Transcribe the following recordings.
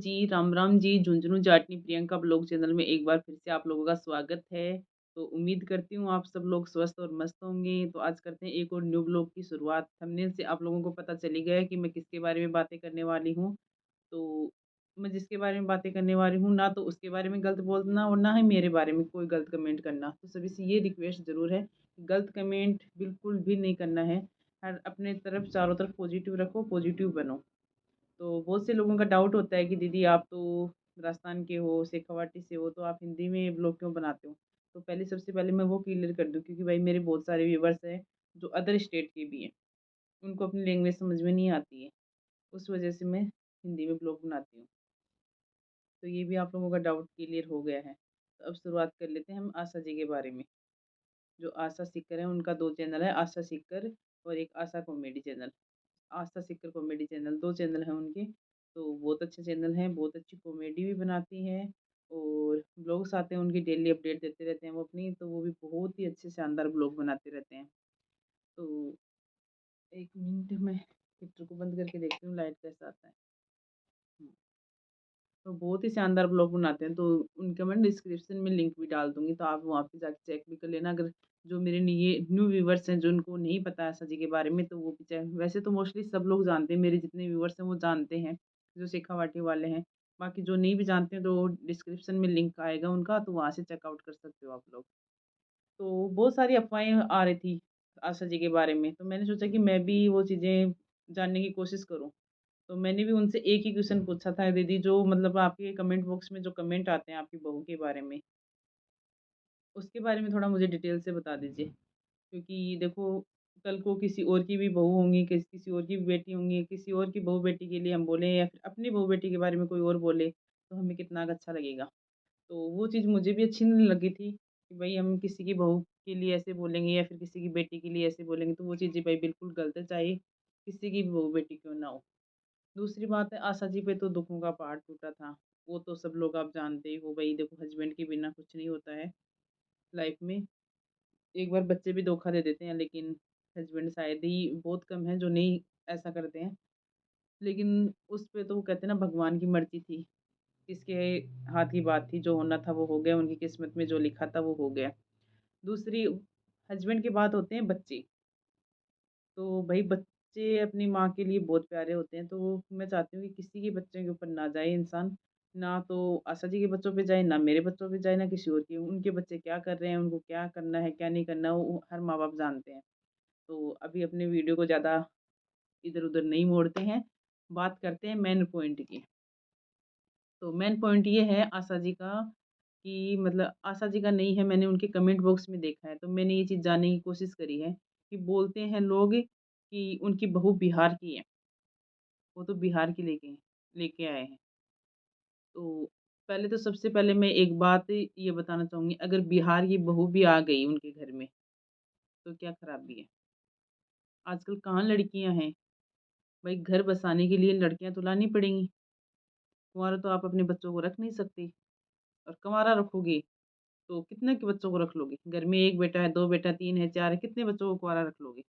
जी, Ram Ram ji, Jhunjhunu जाटनी Priyanka blog channel में एक बार फिर से आप लोगों का स्वागत है। तो उम्मीद करती हूँ आप सब लोग स्वस्थ और मस्त होंगे। तो आज करते हैं एक और न्यू ब्लॉग की शुरुआत। थंबनेल से आप लोगों को पता चल ही गया है कि मैं किसके बारे में बातें करने वाली हूँ। तो मैं जिसके बारे में बातें करने वाली हूँ, ना तो उसके बारे में गलत बोलना और ना ही मेरे बारे में कोई गलत कमेंट करना। तो सभी से ये रिक्वेस्ट ज़रूर है कि गलत कमेंट बिल्कुल भी नहीं करना है। हर अपने तरफ चारों तरफ पॉजिटिव रखो, पॉजिटिव बनो। तो बहुत से लोगों का डाउट होता है कि दीदी आप तो राजस्थान के हो, शेखावाटी से हो, तो आप हिंदी में ब्लॉग क्यों बनाते हो? तो पहले सबसे पहले मैं वो क्लियर कर दूँ, क्योंकि भाई मेरे बहुत सारे व्यूवर्स हैं जो अदर स्टेट के भी हैं। उनको अपनी लैंग्वेज समझ में नहीं आती है। उस वजह से मैं हिंदी में ब्लॉग बनाती हूँ। तो ये भी आप लोगों का डाउट क्लियर हो गया है। तो अब शुरुआत कर लेते हैं हम आशा जी के बारे में। जो आशा सीकर हैं उनका 2 चैनल है, आशा सीकर और एक आशा कॉमेडी चैनल। आस्था सीखकर कॉमेडी चैनल 2 चैनल हैं उनके। तो बहुत अच्छे चैनल हैं, बहुत अच्छी कॉमेडी भी बनाती हैं और ब्लॉग्स आते हैं उनकी, डेली अपडेट देते रहते हैं वो अपनी, तो वो भी बहुत ही अच्छे शानदार ब्लॉग बनाते रहते हैं। तो 1 मिनट में हीटर को बंद करके देखती हूँ लाइट कैसा आता है। हुँ। तो बहुत ही शानदार ब्लॉग बनाते हैं, तो उनका मैं डिस्क्रिप्शन में लिंक भी डाल दूँगी, तो आप वहाँ पे जाके चेक भी कर लेना। अगर जो मेरे लिए न्यू व्यूअर्स हैं, जो उनको नहीं पता है आशा जी के बारे में, तो वो भी चाहे, वैसे तो मोस्टली सब लोग जानते हैं, मेरे जितने व्यूअर्स हैं वो जानते हैं, जो शेखावाटी वाले हैं। बाकी जो नहीं भी जानते हैं, तो डिस्क्रिप्शन में लिंक आएगा उनका, तो वहाँ से चेकआउट कर सकते हो आप लोग। तो बहुत सारी अफ़वाहें आ रही थी आशा जी के बारे में, तो मैंने सोचा कि मैं भी वो चीज़ें जानने की कोशिश करूँ। तो मैंने भी उनसे एक ही क्वेश्चन पूछा था, दीदी जो मतलब आपके कमेंट बॉक्स में जो कमेंट आते हैं आपकी बहू के बारे में, उसके बारे में थोड़ा मुझे डिटेल से बता दीजिए। क्योंकि देखो, कल को किसी और की भी बहू होंगी, किसी और की भी बेटी होंगी, किसी और की बहू-बेटी के लिए हम बोलें या फिर अपनी बहू-बेटी के बारे में कोई और बोले, तो हमें कितना अच्छा लगेगा। तो वो चीज़ मुझे भी अच्छी नहीं लगी थी कि भई हम किसी की बहू के लिए ऐसे बोलेंगे या फिर किसी की बेटी के लिए ऐसे बोलेंगे, तो वो चीज़ें भाई बिल्कुल गलत है, चाहे किसी की भी बहू-बेटी क्यों ना हो। दूसरी बात है, आशा जी पे तो दुखों का पहाड़ टूटा था। वो तो सब लोग आप जानते ही हो भई, देखो हस्बैंड के बिना कुछ नहीं होता है लाइफ़ में। एक बार बच्चे भी धोखा दे देते हैं, लेकिन हस्बैंड शायद ही बहुत कम हैं जो नहीं ऐसा करते हैं। लेकिन उस पे तो वो कहते हैं ना, भगवान की मर्ज़ी थी। किसके हाथ की बात थी, जो होना था वो हो गया, उनकी किस्मत में जो लिखा था वो हो गया। दूसरी, हस्बैंड के बाद होते हैं बच्चे। तो भई बच्चे अपनी माँ के लिए बहुत प्यारे होते हैं, तो मैं चाहती हूँ कि किसी के बच्चे के ऊपर ना जाए इंसान, ना तो आशा जी के बच्चों पे जाए, ना मेरे बच्चों पे जाए, ना किसी और के। उनके बच्चे क्या कर रहे हैं, उनको क्या करना है, क्या नहीं करना, वो हर माँ-बाप जानते हैं। तो अभी अपने वीडियो को ज़्यादा इधर-उधर नहीं मोड़ते हैं, बात करते हैं मेन पॉइंट की। तो मेन पॉइंट ये है आशा जी का कि मतलब आशा जी का नहीं है, मैंने उनके कमेंट बॉक्स में देखा है, तो मैंने ये चीज़ जानने की कोशिश करी है कि बोलते हैं लोग कि उनकी बहू बिहार की है, वो तो बिहार की लेके लेके आए हैं। तो पहले तो सबसे पहले मैं एक बात ये बताना चाहूँगी, अगर बिहार की बहू भी आ गई उनके घर में, तो क्या खराबी है? आजकल कहाँ लड़कियाँ हैं, भाई घर बसाने के लिए लड़कियाँ तो लानी पड़ेंगी। कुँवारा तो आप अपने बच्चों को रख नहीं सकती, और कंवारा रखोगे तो कितने के बच्चों को रख लोगे? घर में 1 बेटा है, 2 बेटा, 3 है, 4 है, कितने बच्चों को कुँवारा रख लोगे?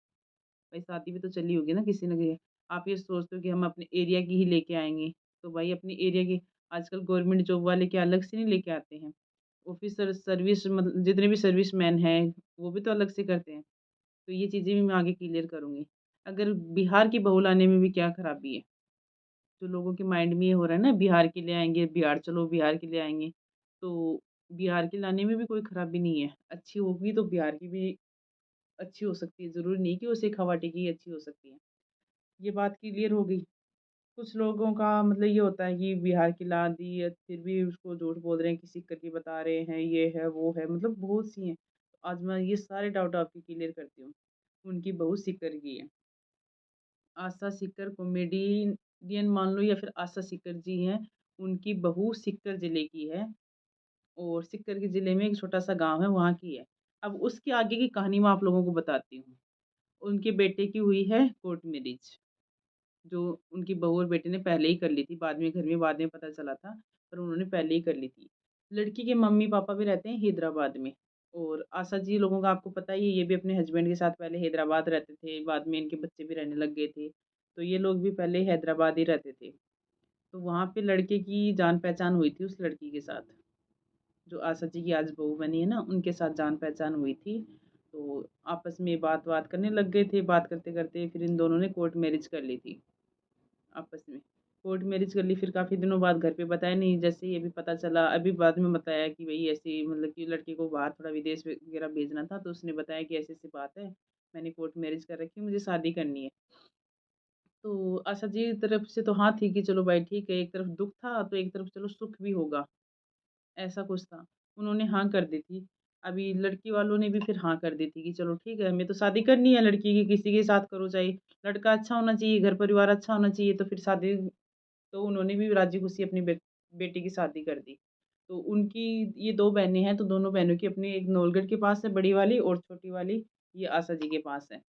भाई शादी भी तो चली होगी ना किसी न कहीं। आप ये सोचते हो कि हम अपने एरिया की ही लेके आएँगे, तो भाई अपने एरिया की, आजकल गवर्नमेंट जॉब वाले क्या अलग से नहीं लेके आते हैं? ऑफ़िसर सर्विस मतलब जितने भी सर्विसमैन हैं, वो भी तो अलग से करते हैं। तो ये चीज़ें भी मैं आगे क्लियर करूँगी। अगर बिहार की बहू लाने में भी क्या खराबी है? जो लोगों के माइंड में ये हो रहा है ना, बिहार के ले आएँगे, बिहार चलो बिहार के ले आएँगे, तो बिहार के लाने में भी कोई खराबी नहीं है। अच्छी होगी तो बिहार की भी अच्छी हो सकती है, ज़रूरी नहीं कि वो शेखावाटी की ही अच्छी हो सकती है। ये बात क्लियर हो गई। कुछ लोगों का मतलब ये होता है कि बिहार की ला दी है, फिर भी उसको झूठ बोल रहे हैं कि सीकर की बता रहे हैं, ये है, वो है, मतलब बहुत सी हैं। तो आज मैं ये सारे डाउट आपके क्लियर करती हूँ। उनकी बहू सीकर की है। आशा सीकर कॉमेडियन मान लो या फिर आशा सीकर जी हैं, उनकी बहू सीकर ज़िले की है और सीकर के ज़िले में एक छोटा-सा गाँव है, वहाँ की है। अब उसके आगे की कहानी मैं आप लोगों को बताती हूँ। उनके बेटे की हुई है कोर्ट मैरिज, जो उनकी बहू और बेटे ने पहले ही कर ली थी, बाद में घर में बाद में पता चला था, पर उन्होंने पहले ही कर ली थी। लड़की के मम्मी-पापा भी रहते हैं हैदराबाद में, और आशा जी लोगों का आपको पता ही है, ये भी अपने हस्बैंड के साथ पहले हैदराबाद रहते थे, बाद में इनके बच्चे भी रहने लग गए थे। तो ये लोग भी पहले हैदराबाद ही रहते थे। तो वहाँ पे लड़के की जान-पहचान हुई थी उस लड़की के साथ, जो आशा जी की आज बहू बनी है ना, उनके साथ जान-पहचान हुई थी। तो आपस में बात-वात करने लग गए थे, बात करते-करते फिर इन दोनों ने कोर्ट मैरिज कर ली थी आपस में। कोर्ट मैरिज कर ली, फिर काफ़ी दिनों बाद घर पे बताया नहीं, जैसे ही अभी पता चला, अभी बाद में बताया कि भई ऐसे मतलब कि लड़के को बाहर थोड़ा विदेश वगैरह भेजना था, तो उसने बताया कि ऐसी-ऐसी बात है, मैंने कोर्ट मैरिज कर रखी है, मुझे शादी करनी है। तो आशा जी की तरफ से तो हाँ थी कि चलो भाई ठीक है, एक तरफ दुःख था, तो एक तरफ चलो सुख भी होगा, ऐसा कुछ था। उन्होंने हाँ कर दी थी। अभी लड़की वालों ने भी फिर हाँ कर दी थी कि चलो ठीक है, हमें तो शादी करनी है लड़की की, किसी के साथ करो चाहे लड़का अच्छा होना चाहिए, घर परिवार अच्छा होना चाहिए, तो फिर शादी तो उन्होंने भी राज़ी-खुशी अपनी बेटी की शादी कर दी। तो उनकी ये 2 बहनें हैं, तो दोनों बहनों की अपनी एक नौलगढ़ के पास है बड़ी वाली और छोटी वाली ये आशा जी के पास है।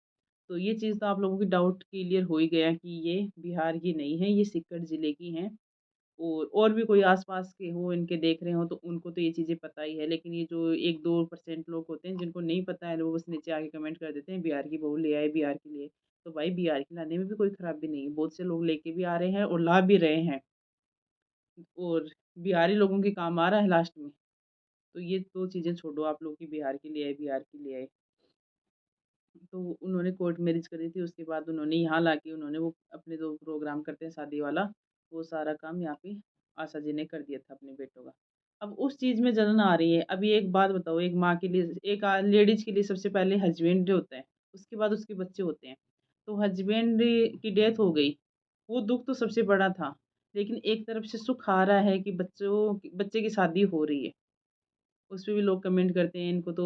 तो ये चीज़ तो आप लोगों की डाउट क्लियर हो ही गया कि ये बिहार की नहीं है, ये सीकर ज़िले की हैं। और भी कोई आस-पास के हो इनके देख रहे हों तो उनको तो ये चीज़ें पता ही है, लेकिन ये जो 1-2% लोग होते हैं जिनको नहीं पता है, वो बस नीचे आके कमेंट कर देते हैं बिहार की बहू ले आए बिहार के लिए। तो भाई बिहार की लाने में भी कोई खराबी नहीं है, बहुत से लोग लेके भी आ रहे हैं और ला भी रहे हैं और बिहारी लोगों के काम आ रहा है लास्ट में। तो ये 2 चीज़ें छोड़ो आप लोग कि बिहार की ले आए, बिहार की ले आए। तो उन्होंने कोर्ट मैरिज करी थी, उसके बाद उन्होंने यहाँ लाके उन्होंने वो अपने जो प्रोग्राम करते हैं शादी वाला, वो सारा काम यहाँ पे आशा जी ने कर दिया था अपने बेटों का। अब उस चीज़ में जलन आ रही है। अभी एक बात बताओ, एक माँ के लिए एक लेडीज़ के लिए सबसे पहले हस्बैंड होता है, उसके बाद उसके बच्चे होते हैं। तो हस्बैंड की डेथ हो गई, वो दुःख तो सबसे बड़ा था, लेकिन एक तरफ से सुख आ रहा है कि बच्चे की शादी हो रही है। उसपे भी लोग कमेंट करते हैं, इनको तो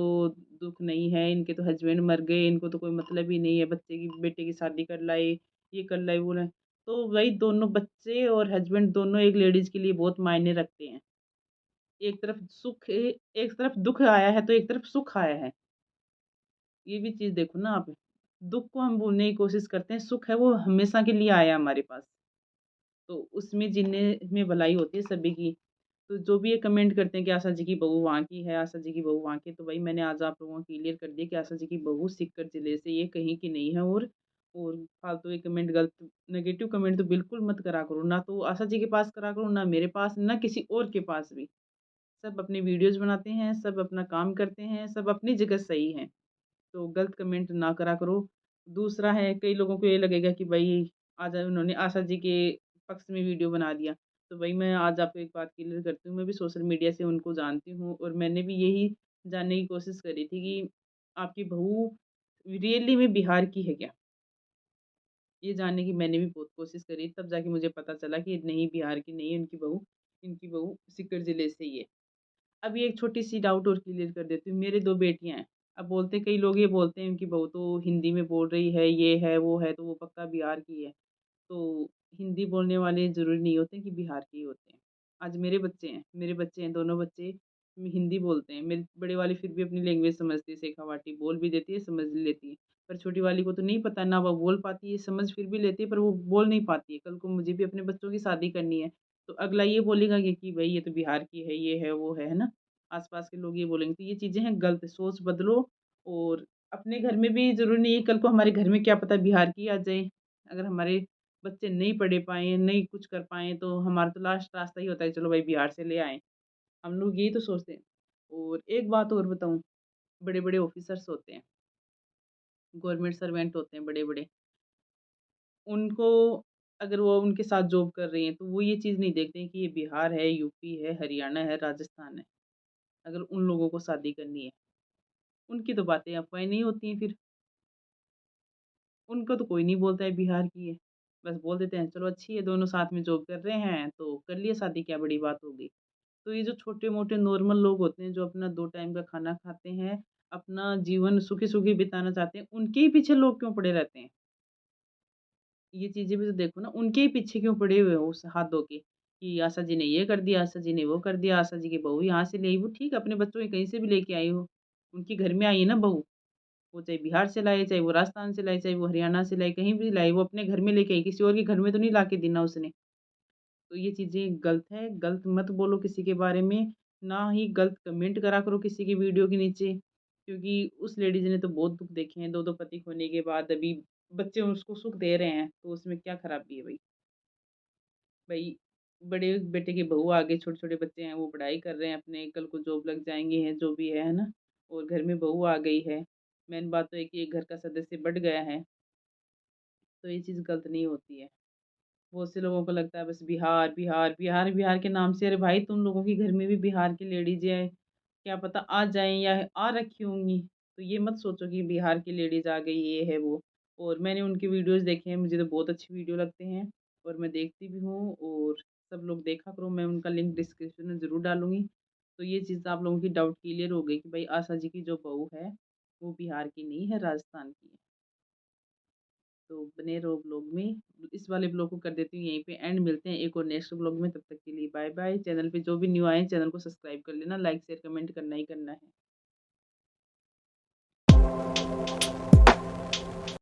दुःख नहीं है, इनके तो हस्बैंड मर गए, इनको तो कोई मतलब ही नहीं है, बेटे की शादी कर लाए, ये कर लाए, वो लाए। तो वही दोनों बच्चे और हस्बैंड दोनों एक लेडीज़ के लिए बहुत मायने रखते हैं। एक तरफ दुःख आया है, तो एक तरफ सुख आया है। ये भी चीज़ देखो ना आप। दुःख को हम भूलने की कोशिश करते हैं, सुख है वो हमेशा के लिए आया हमारे पास। तो उसमें जीने में भलाई होती है सभी की। तो जो भी ये कमेंट करते हैं कि आशा जी की बहू वहाँ की है, आशा जी की बहू वहाँ की है, तो वही मैंने आज आप लोगों को क्लियर कर दिया कि आशा जी की बहू सीकर जिले से ये कहीं की नहीं है और फालतू के कमेंट गलत नेगेटिव कमेंट तो बिल्कुल मत करा करो। ना तो आशा जी के पास करा करो, ना मेरे पास, ना किसी और के पास भी। सब अपनी वीडियोज़ बनाते हैं, सब अपना काम करते हैं, सब अपनी जगह सही हैं। तो गलत कमेंट ना करा करो। दूसरा है कई लोगों को ये लगेगा कि भई आज उन्होंने आशा जी के पक्ष में वीडियो बना दिया। तो भई मैं आज आपको एक बात क्लियर करती हूँ, मैं भी सोशल मीडिया से उनको जानती हूँ और मैंने भी यही जानने की कोशिश करी थी कि आपकी बहू रियली में बिहार की है क्या? ये जानने की मैंने भी बहुत कोशिश करी, तब जाके मुझे पता चला कि नहीं बिहार की नहीं है इनकी बहू सीकर जिले से ही है। अभी एक छोटी-सी डाउट और क्लियर कर देती हूँ, मेरे 2 बेटियाँ हैं। अब बोलते कई लोग ये बोलते हैं उनकी बहू तो हिंदी में बोल रही है, ये है, वो है, तो वो पक्का बिहार की है। तो हिंदी बोलने वाले ज़रूरी नहीं होते कि बिहार के ही होते हैं। आज मेरे बच्चे हैं, दोनों बच्चे हिंदी बोलते हैं। मेरी बड़ी वाली फिर भी अपनी लैंग्वेज समझती है, शेखावाटी बोल भी देती है, समझ भी लेती है। पर छोटी वाली को तो नहीं पता, ना वो बोल पाती है, समझ फिर भी लेती है, पर वो बोल नहीं पाती है। कल को मुझे भी अपने बच्चों की शादी करनी है, तो अगला ये बोलेगा कि भई ये तो बिहार की है, ये है, वो है ना? आस-पास के लोग ये बोलेंगे, तो ये चीज़ें हैं गलत, सोच बदलो और अपने घर में भी ज़रूरी नहीं है कल को हमारे घर में क्या पता बिहार की आ जाए। अगर हमारे बच्चे नहीं पढ़ पाएँ, नहीं कुछ कर पाएँ, तो हमारा तो लास्ट रास्ता ही होता है चलो भाई बिहार से ले आएँ। हम लोग यही तो सोचते हैं। और एक बात और बताऊँ, बड़े-बड़े ऑफ़िसर्स होते हैं, गवर्नमेंट सर्वेंट होते हैं बड़े-बड़े, उनको अगर वो उनके साथ जॉब कर रही हैं, तो वो ये चीज़ नहीं देखते हैं कि ये बिहार है, यूपी है, हरियाणा है, राजस्थान है। अगर उन लोगों को शादी करनी है, उनकी तो बातें अफ़वाहें नहीं होती हैं फिर। उनको तो कोई नहीं बोलता है बिहार की है। बस बोल देते हैं चलो अच्छी है, दोनों साथ में जॉब कर रहे हैं, तो कर लिए शादी क्या बड़ी बात हो गई। तो ये जो छोटे-मोटे नॉर्मल लोग होते हैं, जो अपना 2 टाइम का खाना खाते हैं, अपना जीवन सुखी-सुखी बिताना चाहते हैं, उनके ही पीछे लोग क्यों पड़े रहते हैं? ये चीज़ें भी तो देखो ना, उनके ही पीछे क्यों पड़े हुए हो उस हाथ धो के, कि आशा जी ने ये कर दिया, आशा जी ने वो कर दिया, आशा जी की बहू यहाँ से ले आई, वो ठीक है अपने बच्चों को कहीं से भी लेके आई हो, उनके घर में आई है ना बहू, वो चाहे बिहार से लाए, चाहे वो राजस्थान से लाए, चाहे वो हरियाणा से लाए, कहीं भी लाए, वो अपने घर में लेके आई, किसी और के घर में तो नहीं लाके दी ना उसने। तो ये चीज़ें गलत है, गलत मत बोलो किसी के बारे में, ना ही गलत कमेंट करा करो किसी की वीडियो के नीचे, क्योंकि उस लेडीज़ ने तो बहुत दुःख देखे हैं, 2-2 पति खोने के बाद अभी बच्चे उसको सुख दे रहे हैं, तो उसमें क्या खराबी है भई? भई बड़े बेटे की बहू आ गई, छोटे-छोटे बच्चे हैं, वो पढ़ाई कर रहे हैं अपने, कल को जॉब लग जाएँगे हैं, जो भी है ना? और घर में बहू आ गई है। मेन बात तो है कि एक घर का सदस्य बढ़ गया है, तो ये चीज़ गलत नहीं होती है। बहुत से लोगों को लगता है बस बिहार, बिहार, बिहार, बिहार के नाम से अरे भाई तुम लोगों के घर में भी बिहार की लेडीज़ हैं, क्या पता आ जाएँ या आ रखी होंगी। तो ये मत सोचो कि बिहार की लेडीज़ आ गई, ये है वो। और मैंने उनके वीडियोज़ देखे हैं, मुझे तो बहुत अच्छी वीडियो लगते हैं और मैं देखती भी हूँ और सब लोग देखा करो, मैं उनका लिंक डिस्क्रिप्शन में ज़रूर डालूँगी। तो ये चीज़ आप लोगों की डाउट क्लियर हो गई कि भाई आशा जी की जो बहू है, वो बिहार की नहीं है, राजस्थान की है। तो बने रहो ब्लॉग में। इस वाले ब्लॉग को कर देती हूँ यहीं पे एंड, मिलते हैं एक और नेक्स्ट ब्लॉग में, तब तक के लिए बाय बाय। चैनल पे जो भी न्यू आए हैं चैनल को सब्सक्राइब कर लेना, लाइक शेयर कमेंट करना ही करना है।